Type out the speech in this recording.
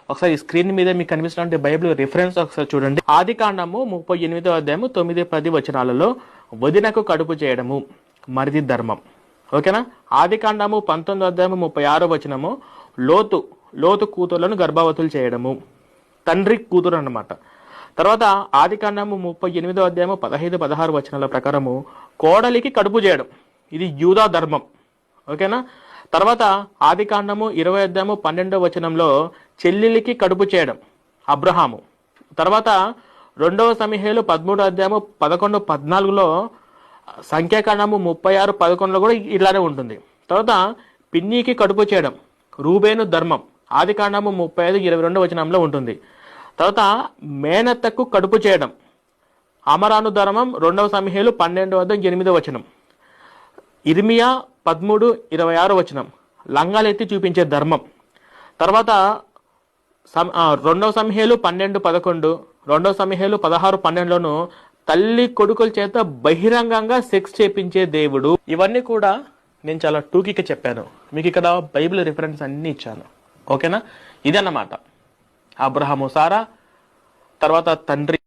ఒకసారి స్క్రీన్ మీద మీకు కనిపిస్తున్న బైబిల్ రిఫరెన్స్ ఒకసారి చూడండి. ఆదికాండము 38వ అధ్యాయము 9-10 వచనాలలో వదినకు కడుపు చేయడము మరిది ధర్మం. ఓకేనా. ఆదికాండము 19వ అధ్యాయము 36వ వచనము లోతు కూతుర్లను గర్భవతులు చేయడము, తండ్రి కూతురు అన్నమాట. తర్వాత ఆదికాండము 38వ అధ్యాయము 15-16 వచనాల ప్రకారము కోడలికి కడుపు చేయడం, ఇది యూదా ధర్మం. ఓకేనా. తర్వాత ఆదికాండము 20వ అధ్యాయము 12వ వచనంలో చెల్లెలికి కడుపు చేయడం అబ్రహాము. తర్వాత 2వ సమూయేలు 13వ అధ్యాయము 11-14లో, సంఖ్యాకాండము 36-11లో కూడా ఇలానే ఉంటుంది. తర్వాత పిన్నికి కడుపు చేయడం రూబేను ధర్మం, ఆదికాండము 35-22 వచనంలో ఉంటుంది. తర్వాత మేనత్తకు కడుపు చేయడం అమరాను ధర్మం, 2వ సమూయేలు 12-8 వచనం. ఇర్మియా 13-26 వచనం లంగాలెత్తి చూపించే ధర్మం. తర్వాత 2వ సమూయేలు 12-11, 2వ సమూయేలు 16-12లోను తల్లి కొడుకుల చేత బహిరంగంగా సెక్స్ చేపించే దేవుడు. ఇవన్నీ కూడా నేను చాలా టూకీగా చెప్పాను, మీకు ఇక్కడ బైబిల్ రిఫరెన్స్ అన్ని ఇచ్చాను. ఓకేనా. ఇదన్నమాట అబ్రహాము సారా, తర్వాత తండ్రి